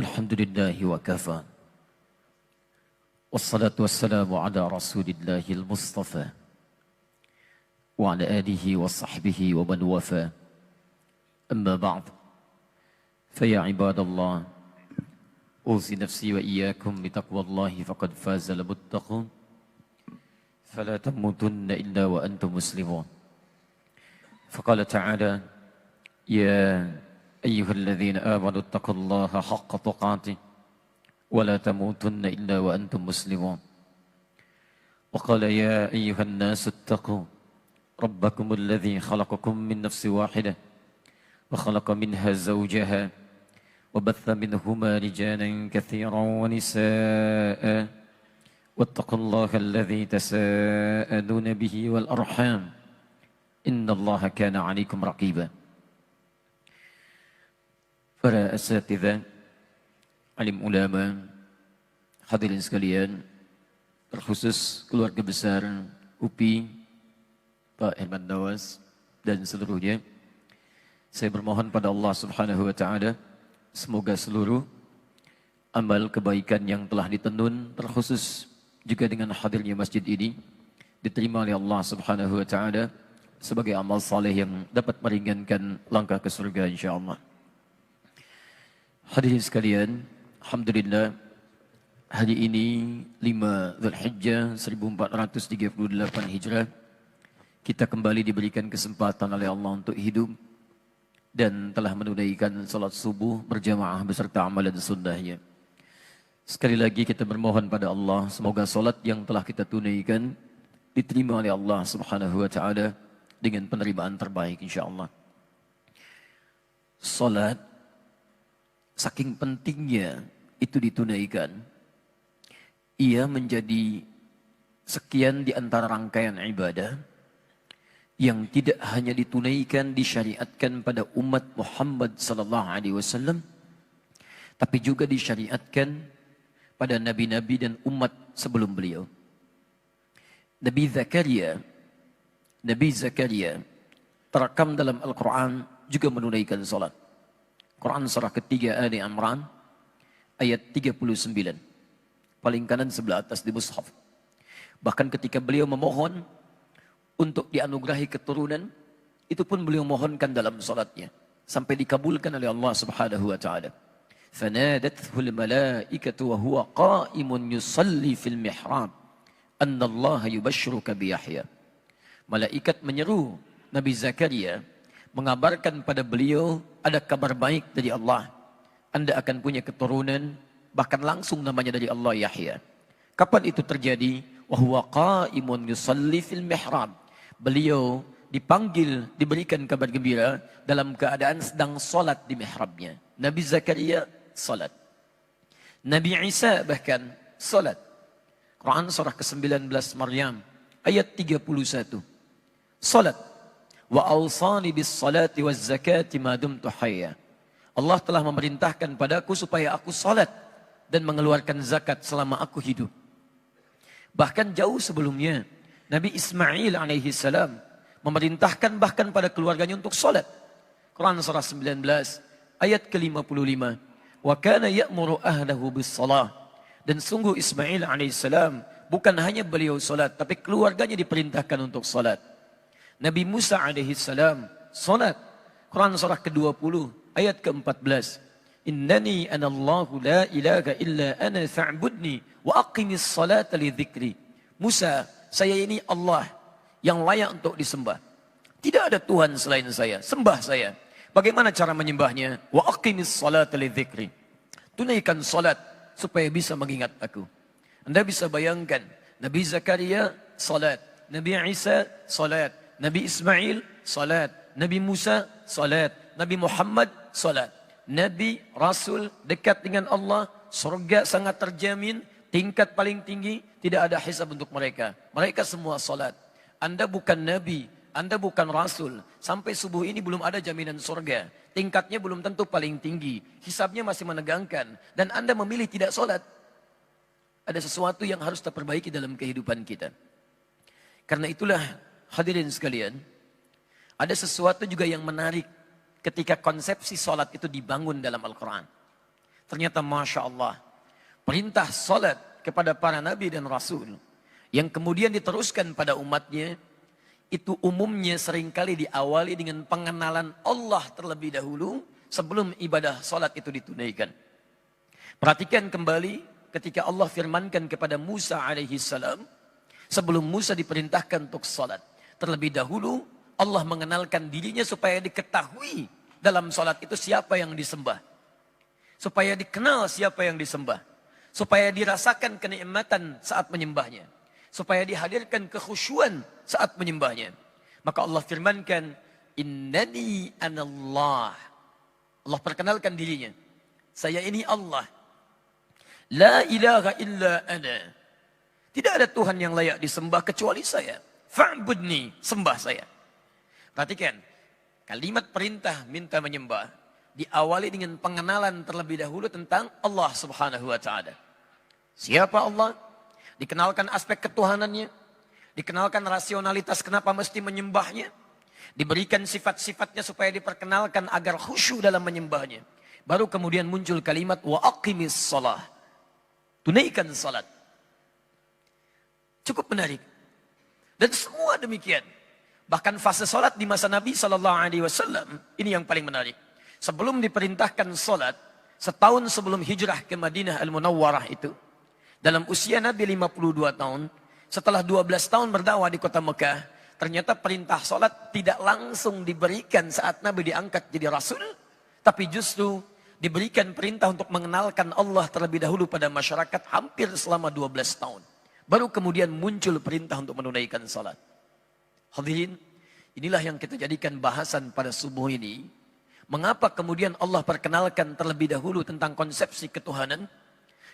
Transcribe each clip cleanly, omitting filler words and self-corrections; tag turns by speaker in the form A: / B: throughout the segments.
A: Alhamdulillahi wa kafa. Wassalatu wassalamu ala rasulillahil mustafa. Wa ala alihi wa sahbihi wa man wafa. Amma ba'd. Faya ibadallah. Uzi nafsi wa iyyakum bitaqwallahi faqad fazal muttaqun. Fala tamutunna illa wa antum muslimun. Faqala ta'ala. Ya أيها الذين آمنوا اتقوا الله حق تقاته ولا تموتن إلا وأنتم مسلمون وقال يا أيها الناس اتقوا ربكم الذي خلقكم من نفس واحدة وخلق منها زوجها وبث منهما رجالا كثيرا ونساء واتقوا الله الذي تساءلون به والأرحام إن الله كان عليكم رقيبا. Para asatidzah, alim ulama, hadirin sekalian, terkhusus keluarga besar UPI, Pak Herman Nawas dan seluruhnya, saya bermohon pada Allah Subhanahu wa taala semoga seluruh amal kebaikan yang telah ditenun, terkhusus juga dengan hadirnya masjid ini, diterima oleh Allah Subhanahu wa taala sebagai amal saleh yang dapat meringankan langkah ke surga insyaallah. Hadirin sekalian, alhamdulillah hari ini 5 Dzulhijjah 1438 Hijrah kita kembali diberikan kesempatan oleh Allah untuk hidup dan telah menunaikan salat subuh berjamaah beserta amalan sunnahnya. Sekali lagi kita bermohon pada Allah semoga salat yang telah kita tunaikan diterima oleh Allah Subhanahu wa taala dengan penerimaan terbaik insyaallah. Salat saking pentingnya itu ditunaikan, ia menjadi sekian di antara rangkaian ibadah yang tidak hanya ditunaikan, disyariatkan pada umat Muhammad sallallahu alaihi wasallam, tapi juga disyariatkan pada nabi-nabi dan umat sebelum beliau. Nabi Zakaria terekam dalam Al-Quran juga menunaikan salat. Quran surah ketiga Ali Imran ayat 39. Paling kanan sebelah atas di mushaf. Bahkan ketika beliau memohon untuk dianugerahi keturunan, itu pun beliau mohonkan dalam salatnya sampai dikabulkan oleh Allah Subhanahu wa taala. Fanadathul malaikatu wa huwa qa'imun yusalli fil mihrab anna Allah yubashshiruka bi Yahya. Malaikat menyeru Nabi Zakaria mengabarkan pada beliau ada kabar baik dari Allah. Anda akan punya keturunan, bahkan langsung namanya dari Allah Yahya. Kapan itu terjadi? Wa huwa qa'imun yusalli fil mihrab. Beliau dipanggil, diberikan kabar gembira dalam keadaan sedang salat di mihrabnya. Nabi Zakaria salat. Nabi Isa bahkan salat. Quran surah ke-19 Maryam ayat 31. Salat. Wa awsani bis salati waz zakati ma dumtu hayya. Allah telah memerintahkan padaku supaya aku salat dan mengeluarkan zakat selama aku hidup. Bahkan jauh sebelumnya Nabi Ismail alaihi salam memerintahkan bahkan pada keluarganya untuk salat. Quran surah 19 ayat ke-55. Wa kana ya'muru ahlahu bis salah. Dan sungguh Ismail alaihi salam bukan hanya beliau salat tapi keluarganya diperintahkan untuk salat. Nabi Musa alaihi salam salat. Quran surah ke-20 ayat ke-14. Innani anallahu la ilaha illa ana fa'budni wa aqimis salata li dzikri. Musa, saya ini Allah yang layak untuk disembah. Tidak ada Tuhan selain saya, sembah saya. Bagaimana cara menyembahnya? Wa aqimis salata li dzikri. Tunaikan salat supaya bisa mengingat aku. Anda bisa bayangkan Nabi Zakaria salat, Nabi Isa salat, Nabi Ismail salat, Nabi Musa salat, Nabi Muhammad salat. Nabi, Rasul dekat dengan Allah, surga sangat terjamin, tingkat paling tinggi, tidak ada hisab untuk mereka. Mereka semua salat. Anda bukan Nabi, Anda bukan Rasul. Sampai subuh ini belum ada jaminan surga. Tingkatnya belum tentu paling tinggi. Hisabnya masih menegangkan. Dan Anda memilih tidak salat. Ada sesuatu yang harus terperbaiki dalam kehidupan kita. Karena itulah hadirin sekalian, ada sesuatu juga yang menarik ketika konsepsi sholat itu dibangun dalam Al-Quran. Ternyata Masya Allah, perintah salat kepada para nabi dan rasul yang kemudian diteruskan pada umatnya, itu umumnya seringkali diawali dengan pengenalan Allah terlebih dahulu sebelum ibadah salat itu ditunaikan. Perhatikan kembali ketika Allah firmankan kepada Musa alaihi salam, sebelum Musa diperintahkan untuk salat, terlebih dahulu Allah mengenalkan dirinya supaya diketahui dalam salat itu siapa yang disembah. Supaya dikenal siapa yang disembah. Supaya dirasakan kenikmatan saat menyembahnya. Supaya dihadirkan kekhusyuan saat menyembahnya. Maka Allah firmankan, Innani anallah. Allah perkenalkan dirinya. Saya ini Allah. La ilaha illa ana. Tidak ada Tuhan yang layak disembah kecuali saya. Fa'budni, sembah saya. Perhatikan, kalimat perintah minta menyembah diawali dengan pengenalan terlebih dahulu tentang Allah subhanahu wa ta'ala. Siapa Allah? Dikenalkan aspek ketuhanannya. Dikenalkan rasionalitas kenapa mesti menyembahnya. Diberikan sifat-sifatnya supaya diperkenalkan agar khusyuk dalam menyembahnya. Baru kemudian muncul kalimat wa aqimis shalah. Tunaikan salat. Cukup menarik. Dan semua demikian. Bahkan fase salat di masa Nabi SAW, ini yang paling menarik. Sebelum diperintahkan salat, setahun sebelum hijrah ke Madinah Al-Munawwarah itu, dalam usia Nabi 52 tahun, setelah 12 tahun berdakwah di kota Mekah, ternyata perintah salat tidak langsung diberikan saat Nabi diangkat jadi Rasul, tapi justru diberikan perintah untuk mengenalkan Allah terlebih dahulu pada masyarakat hampir selama 12 tahun. Baru kemudian muncul perintah untuk menunaikan salat. Hadirin, inilah yang kita jadikan bahasan pada subuh ini. Mengapa kemudian Allah perkenalkan terlebih dahulu tentang konsepsi ketuhanan,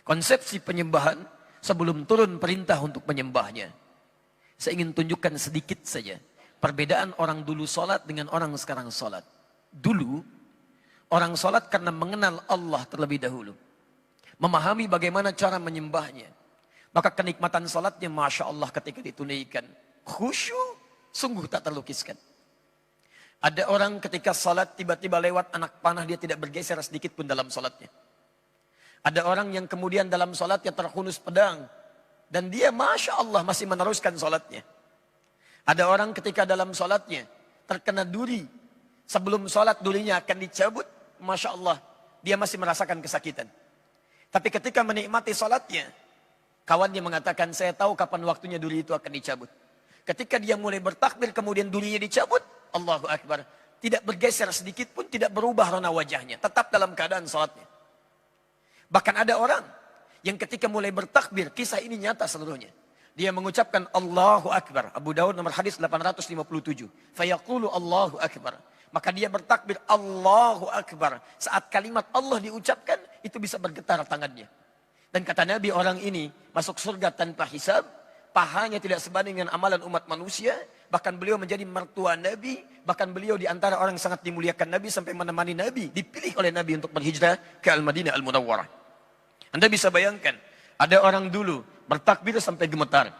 A: konsepsi penyembahan, sebelum turun perintah untuk menyembahnya. Saya ingin tunjukkan sedikit saja perbedaan orang dulu salat dengan orang sekarang salat. Dulu, orang salat karena mengenal Allah terlebih dahulu. Memahami bagaimana cara menyembahnya. Maka kenikmatan salatnya Masya Allah ketika ditunaikan. Khusyuk, sungguh tak terlukiskan. Ada orang ketika salat tiba-tiba lewat anak panah, dia tidak bergeser sedikit pun dalam salatnya. Ada orang yang kemudian dalam salatnya terhunus pedang. Dan dia Masya Allah masih meneruskan salatnya. Ada orang ketika dalam salatnya terkena duri. Sebelum salat durinya akan dicabut. Masya Allah, dia masih merasakan kesakitan. Tapi ketika menikmati salatnya, kawannya mengatakan, saya tahu kapan waktunya duri itu akan dicabut. Ketika dia mulai bertakbir, kemudian durinya dicabut, Allahu Akbar. Tidak bergeser sedikit pun, tidak berubah warna wajahnya. Tetap dalam keadaan salatnya. Bahkan ada orang yang ketika mulai bertakbir, kisah ini nyata seluruhnya. Dia mengucapkan Allahu Akbar. Abu Daud nomor hadis 857. Fayaqulu Allahu Akbar. Maka dia bertakbir Allahu Akbar. Saat kalimat Allah diucapkan, itu bisa bergetar tangannya. Dan kata Nabi, orang ini masuk surga tanpa hisab. Pahanya tidak sebanding dengan amalan umat manusia. Bahkan beliau menjadi mertua Nabi. Bahkan beliau di antara orang yang sangat dimuliakan Nabi sampai menemani Nabi. Dipilih oleh Nabi untuk berhijrah ke Al-Madinah Al-Munawwarah. Anda bisa bayangkan. Ada orang dulu bertakbir sampai gemetar.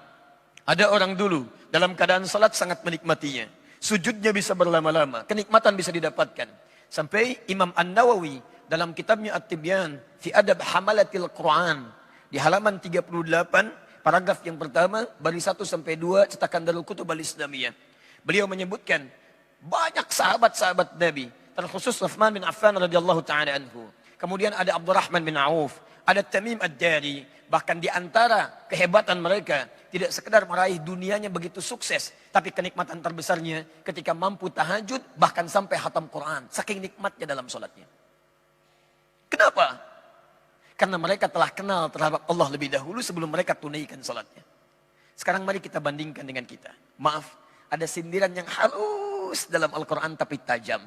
A: Ada orang dulu dalam keadaan salat sangat menikmatinya. Sujudnya bisa berlama-lama. Kenikmatan bisa didapatkan. Sampai Imam An-Nawawi dalam kitabnya At-Tibyan fi Adab Hamalatil Quran. Di halaman 38. Paragraf yang pertama, baris 1 sampai 2, cetakan Darul Kutub Al-Islamiyah. Beliau menyebutkan banyak sahabat-sahabat Nabi, terkhusus Utsman bin Affan radhiyallahu taala anhu. Kemudian ada Abdurrahman bin Auf, ada Tamim Ad-Dari. Bahkan di antara kehebatan mereka, tidak sekedar meraih dunianya begitu sukses, tapi kenikmatan terbesarnya ketika mampu tahajud, bahkan sampai khatam Quran. Saking nikmatnya dalam sholatnya. Kenapa? Karena mereka telah kenal terhadap Allah lebih dahulu sebelum mereka tunaikan salatnya. Sekarang mari kita bandingkan dengan kita. Maaf, ada sindiran yang halus dalam Al-Quran tapi tajam.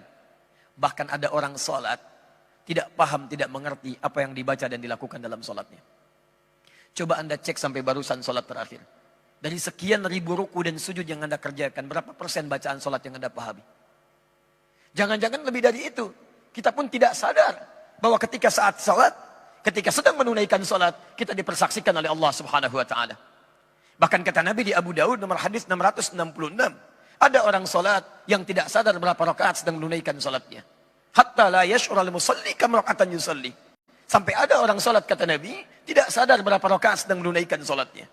A: Bahkan ada orang salat, tidak paham, tidak mengerti apa yang dibaca dan dilakukan dalam salatnya. Coba Anda cek sampai barusan salat terakhir. Dari sekian ribu ruku dan sujud yang Anda kerjakan, berapa persen bacaan salat yang Anda pahami? Jangan-jangan lebih dari itu. Kita pun tidak sadar bahwa ketika saat salat, ketika sedang menunaikan salat, kita dipersaksikan oleh Allah Subhanahu wa taala. Bahkan kata Nabi di Abu Daud nomor hadis 666, ada orang salat yang tidak sadar berapa rakaat sedang menunaikan salatnya. Hatta la yash'ur al-musalli kam raka'atan yusalli. Sampai ada orang sholat, kata Nabi, tidak sadar berapa rakaat sedang menunaikan sholatnya.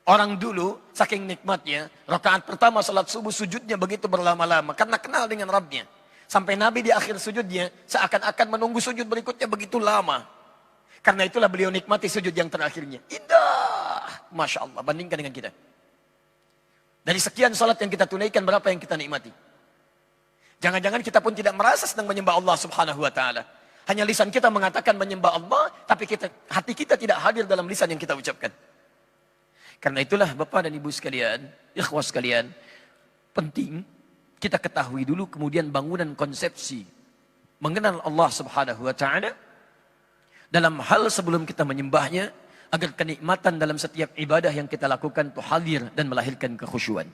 A: Orang dulu, saking nikmatnya, rakaat pertama sholat subuh sujudnya begitu berlama-lama. Karena kenal dengan Rabbnya. Sampai Nabi di akhir sujudnya, seakan-akan menunggu sujud berikutnya begitu lama. Karena itulah beliau nikmati sujud yang terakhirnya. Indah. Masya Allah, bandingkan dengan kita. Dari sekian sholat yang kita tunaikan, berapa yang kita nikmati? Jangan-jangan kita pun tidak merasa sedang menyembah Allah subhanahu wa ta'ala. Hanya lisan kita mengatakan menyembah Allah, tapi hati kita tidak hadir dalam lisan yang kita ucapkan. Karena itulah Bapak dan Ibu sekalian, ikhwah sekalian, penting kita ketahui dulu kemudian bangunan konsepsi mengenal Allah subhanahu wa ta'ala dalam hal sebelum kita menyembahnya, agar kenikmatan dalam setiap ibadah yang kita lakukan itu hadir dan melahirkan kekhusyuan.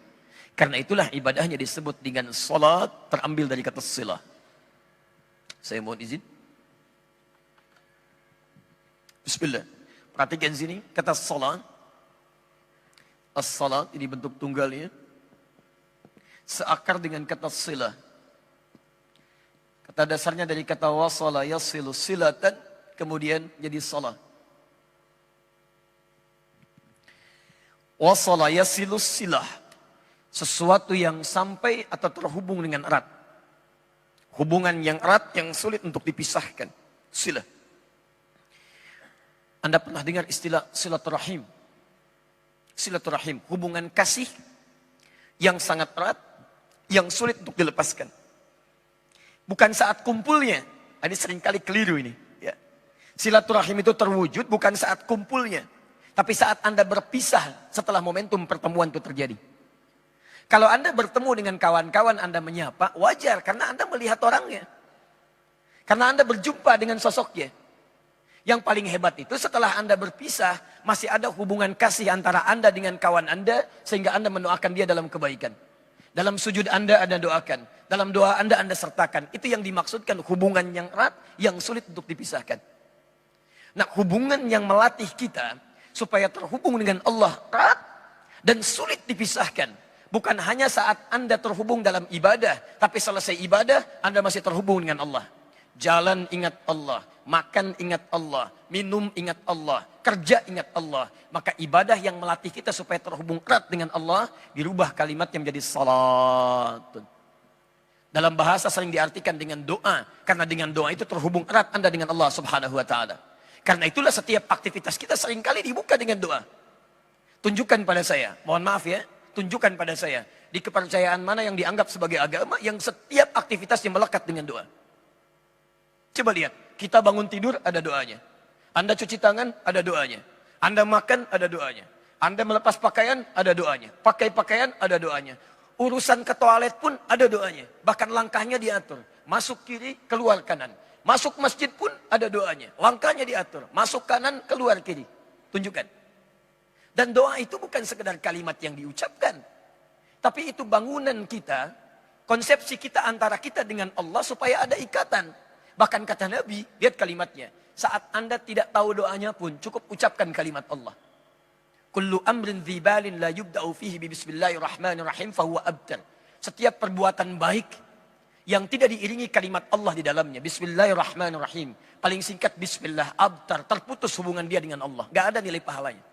A: Karena itulah ibadahnya disebut dengan salat, terambil dari kata silah. Saya mohon izin. Bismillah. Perhatikan sini, kata salat. As-salat, ini bentuk tunggalnya. Seakar dengan kata silah. Kata dasarnya dari kata wasala yasilu silatan, kemudian jadi salat. Wasala yasilu silah. Sesuatu yang sampai atau terhubung dengan erat. Hubungan yang erat yang sulit untuk dipisahkan. Silah. Anda pernah dengar istilah silaturahim? Silaturahim, hubungan kasih yang sangat erat, yang sulit untuk dilepaskan. Bukan saat kumpulnya, ini seringkali keliru ini. Ya. Silaturahim itu terwujud bukan saat kumpulnya, tapi saat Anda berpisah setelah momentum pertemuan itu terjadi. Kalau Anda bertemu dengan kawan-kawan Anda menyapa, wajar karena Anda melihat orangnya. Karena Anda berjumpa dengan sosoknya. Yang paling hebat itu setelah Anda berpisah, masih ada hubungan kasih antara Anda dengan kawan Anda, sehingga Anda mendoakan dia dalam kebaikan. Dalam sujud Anda doakan. Dalam doa Anda sertakan. Itu yang dimaksudkan hubungan yang erat, yang sulit untuk dipisahkan. Nah, hubungan yang melatih kita, supaya terhubung dengan Allah erat, dan sulit dipisahkan. Bukan hanya saat Anda terhubung dalam ibadah, tapi selesai ibadah, Anda masih terhubung dengan Allah. Jalan ingat Allah, makan ingat Allah, minum ingat Allah, kerja ingat Allah. Maka ibadah yang melatih kita supaya terhubung erat dengan Allah, dirubah kalimatnya menjadi salat. Dalam bahasa sering diartikan dengan doa, karena dengan doa itu terhubung erat Anda dengan Allah subhanahu wa ta'ala. Karena itulah setiap aktivitas kita seringkali dibuka dengan doa. Tunjukkan pada saya, mohon maaf ya, tunjukkan pada saya, di kepercayaan mana yang dianggap sebagai agama, yang setiap aktivitasnya melekat dengan doa. Coba lihat, kita bangun tidur ada doanya. Anda cuci tangan ada doanya. Anda makan ada doanya. Anda melepas pakaian ada doanya. Pakai pakaian ada doanya. Urusan ke toilet pun ada doanya. Bahkan langkahnya diatur. Masuk kiri, keluar kanan. Masuk masjid pun ada doanya. Langkahnya diatur. Masuk kanan, keluar kiri. Tunjukkan. Dan doa itu bukan sekedar kalimat yang diucapkan. Tapi itu bangunan kita, konsepsi kita antara kita dengan Allah supaya ada ikatan. Bahkan kata Nabi, lihat kalimatnya. Saat Anda tidak tahu doanya pun, cukup ucapkan kalimat Allah. Kullu amrin dzibalin la yubda'u fihi bismillahirrahmanirrahim fahuwa abtar. Setiap perbuatan baik yang tidak diiringi kalimat Allah di dalamnya. Bismillahirrahmanirrahim. Paling singkat bismillah, abtar. Terputus hubungan dia dengan Allah. Gak ada nilai pahalanya.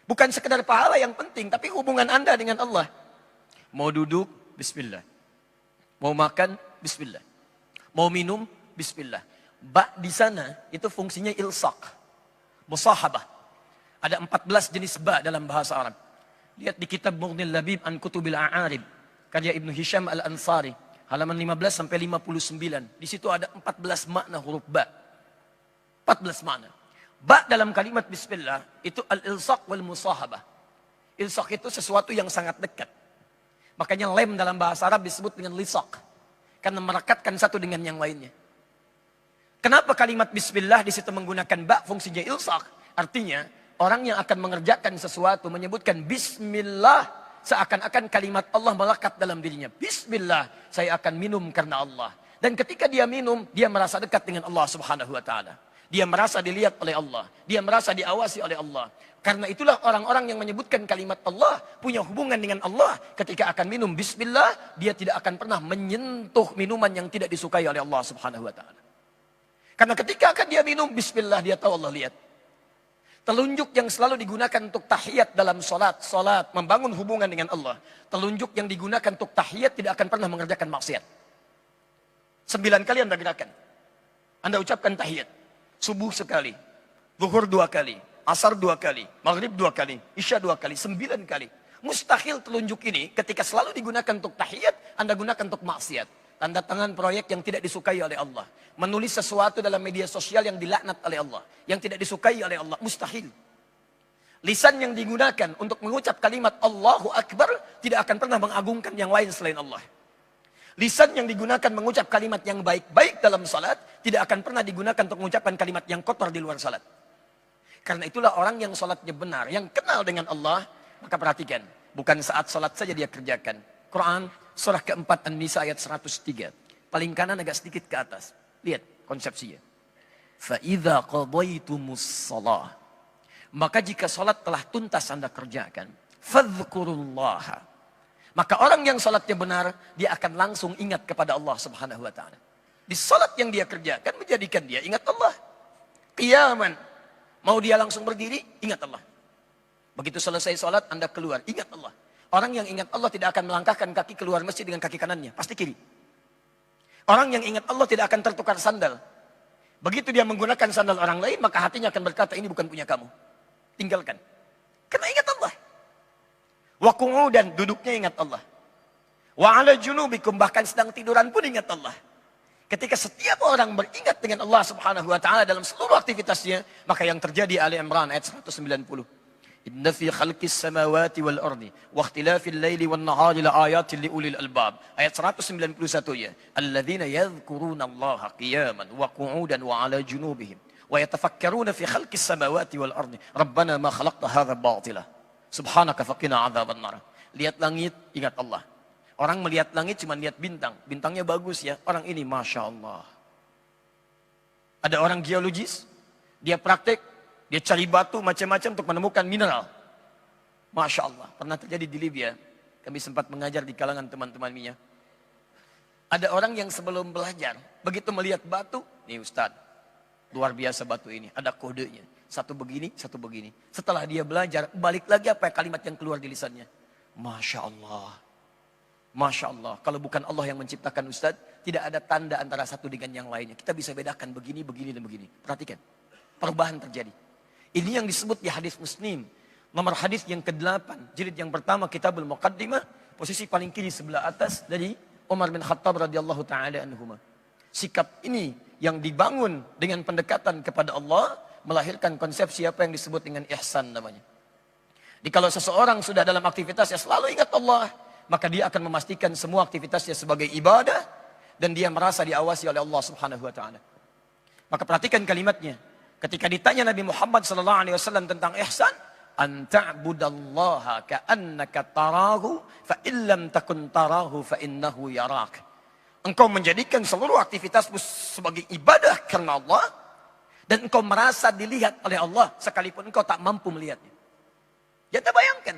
A: Bukan sekedar pahala yang penting, tapi hubungan Anda dengan Allah. Mau duduk, bismillah. Mau makan, bismillah. Mau minum, bismillah. Ba di sana itu fungsinya ilsaq. Musahabah. Ada 14 jenis ba dalam bahasa Arab. Lihat di kitab Mughnil Labib an Kutubil A'arib. Karya Ibnu Hisham Al-Ansari. Halaman 15 sampai 59. Di situ ada 14 makna huruf ba. 14 makna. Ba dalam kalimat bismillah itu al-ilsaq wal musahabah. Ilsaq itu sesuatu yang sangat dekat. Makanya lem dalam bahasa Arab disebut dengan lisaq. Karena merekatkan satu dengan yang lainnya. Kenapa kalimat bismillah di situ menggunakan ba fungsinya ilsaq? Artinya orang yang akan mengerjakan sesuatu menyebutkan bismillah seakan-akan kalimat Allah melekat dalam dirinya. Bismillah, saya akan minum karena Allah. Dan ketika dia minum, dia merasa dekat dengan Allah Subhanahu wa taala. Dia merasa dilihat oleh Allah, dia merasa diawasi oleh Allah. Karena itulah orang-orang yang menyebutkan kalimat Allah punya hubungan dengan Allah. Ketika akan minum bismillah, dia tidak akan pernah menyentuh minuman yang tidak disukai oleh Allah Subhanahu wa taala. Karena ketika akan dia minum, bismillah, dia tahu Allah lihat. Telunjuk yang selalu digunakan untuk tahiyat dalam solat, membangun hubungan dengan Allah. Telunjuk yang digunakan untuk tahiyat tidak akan pernah mengerjakan maksiat. 9 kali Anda gerakan. Anda ucapkan tahiyat. Subuh sekali, zuhur 2 kali, asar 2 kali, maghrib 2 kali, isya 2 kali, 9 kali. Mustahil telunjuk ini ketika selalu digunakan untuk tahiyat, Anda gunakan untuk maksiat. Tanda tangan proyek yang tidak disukai oleh Allah. Menulis sesuatu dalam media sosial yang dilaknat oleh Allah. Yang tidak disukai oleh Allah. Mustahil. Lisan yang digunakan untuk mengucap kalimat Allahu Akbar tidak akan pernah mengagungkan yang lain selain Allah. Lisan yang digunakan mengucap kalimat yang baik-baik dalam salat tidak akan pernah digunakan untuk mengucapkan kalimat yang kotor di luar salat. Karena itulah orang yang salatnya benar, yang kenal dengan Allah, maka perhatikan. Bukan saat salat saja dia kerjakan. Quran surah keempat An-Nisa ayat 103. Paling kanan agak sedikit ke atas. Lihat konsepsinya. فَإِذَا قَضَيْتُمُ الصَّلَاةِ Maka jika salat telah tuntas Anda kerjakan, فَذْكُرُوا اللَّهَ Maka orang yang salatnya benar, dia akan langsung ingat kepada Allah Subhanahu wa taala. Di salat yang dia kerjakan menjadikan dia ingat Allah. Qiyaman. Mau dia langsung berdiri, ingat Allah. Begitu selesai salat, Anda keluar, ingat Allah. Orang yang ingat Allah tidak akan melangkahkan kaki keluar masjid dengan kaki kanannya. Pasti kiri. Orang yang ingat Allah tidak akan tertukar sandal. Begitu dia menggunakan sandal orang lain, maka hatinya akan berkata, ini bukan punya kamu. Tinggalkan. Karena ingat Allah. Wa qu'udan, duduknya ingat Allah. Wa ala junubikum, bahkan sedang tiduran pun ingat Allah. Ketika setiap orang beringat dengan Allah Subhanahu wa taala dalam seluruh aktivitasnya, maka yang terjadi Ali Imran ayat 190. Inna fi khalqis samawati wal ardi wa ikhtilafil laili wan nahari la ayatin li ulil albab. Ayat 191 ya. Alladzina yadhkuruna Allaha qiyaman wa qu'udan wa 'ala junubihim wa yatafakkaruna fi khalqis samawati wal ardi. Rabbana ma khalaqta hadza batila. Subhanaka faqina 'adzabannar. Lihat langit, ingat Allah. Orang melihat langit cuma lihat bintang. Bintangnya bagus ya. Orang ini Masya Allah. Ada orang geologis, dia praktek, dia cari batu macam-macam untuk menemukan mineral. Masya Allah. Pernah terjadi di Libya. Kami sempat mengajar di kalangan teman-teman minyak. Ada orang yang sebelum belajar, begitu melihat batu, nih Ustadz, luar biasa batu ini. Ada kodenya. Satu begini, satu begini. Setelah dia belajar, balik lagi apa kalimat yang keluar di lisannya. Masya Allah. Masya Allah. Kalau bukan Allah yang menciptakan Ustadz, tidak ada tanda antara satu dengan yang lainnya. Kita bisa bedakan begini, begini, dan begini. Perhatikan. Perubahan terjadi. Ini yang disebut di hadis Muslim. Nomor hadis yang ke-8. Jilid yang pertama Kitabul Muqaddimah. Posisi paling kiri sebelah atas dari Umar bin Khattab radhiyallahu ta'ala anhuma. Sikap ini yang dibangun dengan pendekatan kepada Allah. Melahirkan konsep siapa yang disebut dengan ihsan namanya. Jadi kalau seseorang sudah dalam aktivitasnya selalu ingat Allah. Maka dia akan memastikan semua aktivitasnya sebagai ibadah. Dan dia merasa diawasi oleh Allah subhanahu wa ta'ala. Maka perhatikan kalimatnya. Ketika ditanya Nabi Muhammad SAW tentang ihsan, an ta'budallaha ka'annaka tarahu fa illam takun tarahu fa innahu yarak. Engkau menjadikan seluruh aktivitasmu sebagai ibadah karena Allah dan engkau merasa dilihat oleh Allah sekalipun engkau tak mampu melihatnya. Ya, Anda bayangkan.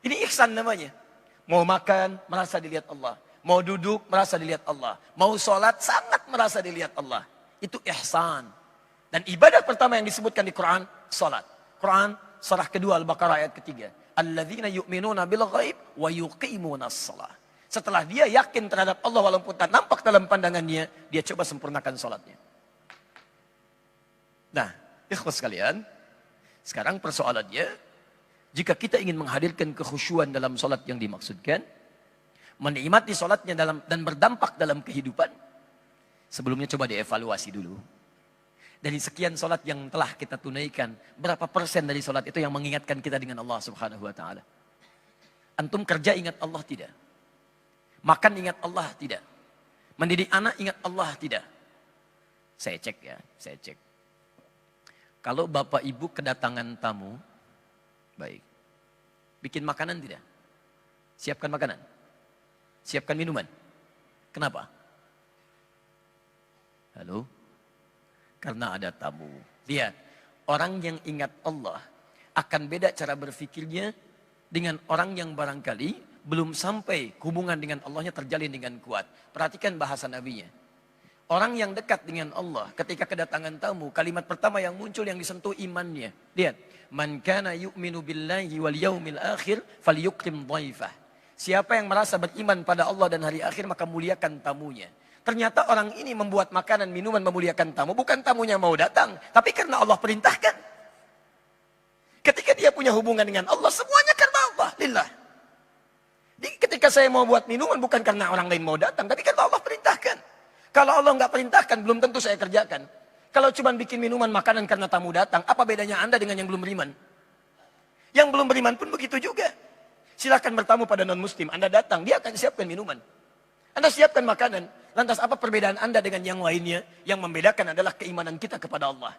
A: Ini ihsan namanya. Mau makan merasa dilihat Allah, mau duduk merasa dilihat Allah, mau sholat sangat merasa dilihat Allah. Itu ihsan. Dan ibadah pertama yang disebutkan di Quran, salat. Quran surah kedua Al-Baqarah ayat ketiga. Alladzina yu'minuna bil ghaib wa yuqimuna shalah. Setelah dia yakin terhadap Allah walaupun tak nampak dalam pandangannya, dia coba sempurnakan salatnya. Nah, ikhwas sekalian, sekarang persoalannya, jika kita ingin menghadirkan kekhusyuan dalam salat yang dimaksudkan, menikmati salatnya dan berdampak dalam kehidupan, sebelumnya coba dievaluasi dulu. Dari sekian solat yang telah kita tunaikan, berapa persen dari solat itu yang mengingatkan kita dengan Allah Subhanahu wa taala? Antum kerja ingat Allah tidak? Makan ingat Allah tidak? Mendidik anak ingat Allah tidak? Saya cek ya, saya cek. Kalau bapak ibu kedatangan tamu, baik. Bikin makanan tidak? Siapkan makanan? Siapkan minuman? Kenapa? Halo? Karena ada tamu. Lihat, orang yang ingat Allah akan beda cara berfikirnya dengan orang yang barangkali belum sampai hubungan dengan Allahnya terjalin dengan kuat. Perhatikan bahasa nabinya. Orang yang dekat dengan Allah ketika kedatangan tamu, kalimat pertama yang muncul yang disentuh imannya. Lihat, man kana yu'minu billahi wal yaumil akhir falyukrim dhaifah. Siapa yang merasa beriman pada Allah dan hari akhir maka muliakan tamunya. Ternyata orang ini membuat makanan, minuman memuliakan tamu, bukan tamunya mau datang, tapi karena Allah perintahkan. Ketika dia punya hubungan dengan Allah, semuanya karena Allah, lillah. Ketika saya mau buat minuman bukan karena orang lain mau datang, tapi karena Allah perintahkan. Kalau Allah nggak perintahkan, belum tentu saya kerjakan. Kalau cuma bikin minuman makanan karena tamu datang, apa bedanya Anda dengan yang belum beriman? Yang belum beriman pun begitu juga. Silakan bertamu pada non-muslim, Anda datang, dia akan siapkan minuman. Anda siapkan makanan. Lantas apa perbedaan Anda dengan yang lainnya? Yang membedakan adalah keimanan kita kepada Allah.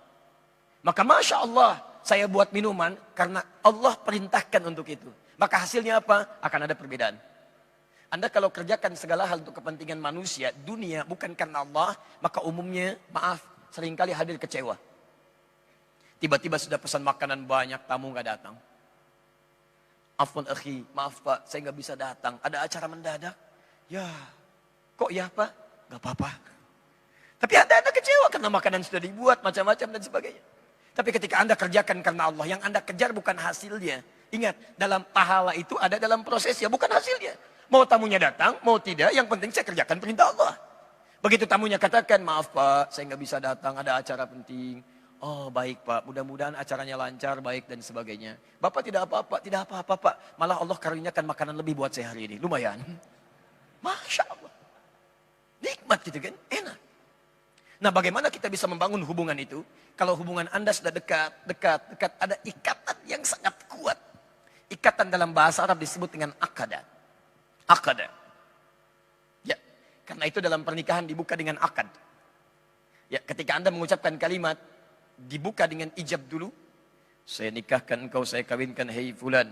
A: Maka Masya Allah, saya buat minuman karena Allah perintahkan untuk itu. Maka hasilnya apa? Akan ada perbedaan. Anda kalau kerjakan segala hal untuk kepentingan manusia, dunia, bukan karena Allah, maka umumnya, maaf, seringkali hadir kecewa. Tiba-tiba sudah pesan makanan banyak, tamu nggak datang. Afwan akhi, maaf pak, saya nggak bisa datang. Ada acara mendadak. Ya, kok ya pak? Nggak apa-apa. Tapi anda kecewa karena makanan sudah dibuat, macam-macam dan sebagainya. Tapi ketika Anda kerjakan karena Allah, yang Anda kejar bukan hasilnya. Ingat, dalam pahala itu ada dalam prosesnya, bukan hasilnya. Mau tamunya datang, mau tidak, yang penting saya kerjakan perintah Allah. Begitu tamunya katakan, maaf pak, saya nggak bisa datang, ada acara penting. Oh baik pak, mudah-mudahan acaranya lancar, baik dan sebagainya. Bapak tidak apa-apa, tidak apa-apa pak. Malah Allah karuniakan makanan lebih buat saya hari ini, lumayan. Masya Allah. Nikmat gitu kan, enak. Nah bagaimana kita bisa membangun hubungan itu? Kalau hubungan Anda sudah dekat, ada ikatan yang sangat kuat. Ikatan dalam bahasa Arab disebut dengan akada. Akada. Ya, karena itu dalam pernikahan dibuka dengan akad. Ya, ketika Anda mengucapkan kalimat, dibuka dengan ijab dulu. Saya nikahkan engkau, saya kawinkan, hei fulan.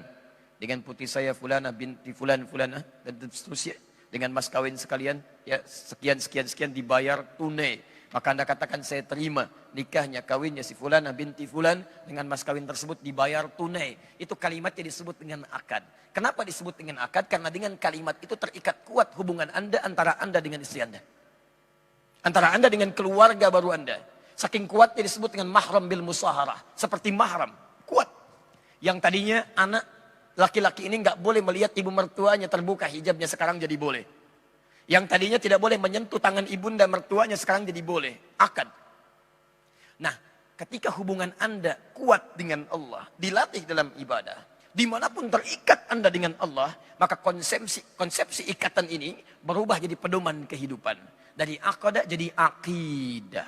A: Dengan putri saya fulana binti fulan fulana dan seterusnya. Dengan mas kawin sekalian, ya sekian dibayar tunai. Maka Anda katakan saya terima nikahnya, kawinnya si fulana binti fulan dengan mas kawin tersebut dibayar tunai. Itu kalimatnya disebut dengan akad. Kenapa disebut dengan akad? Karena dengan kalimat itu terikat kuat hubungan Anda antara Anda dengan istri Anda. Antara Anda dengan keluarga baru Anda. Saking kuatnya disebut dengan mahram bil musaharah. Seperti mahram. Kuat. Yang tadinya anak laki-laki ini nggak boleh melihat ibu mertuanya terbuka hijabnya, sekarang jadi boleh. Yang tadinya tidak boleh menyentuh tangan ibunda mertuanya, sekarang jadi boleh. Akad. Nah, ketika hubungan Anda kuat dengan Allah, dilatih dalam ibadah, dimanapun terikat Anda dengan Allah, maka konsepsi ikatan ini berubah jadi pedoman kehidupan. Dari akadah jadi akidah.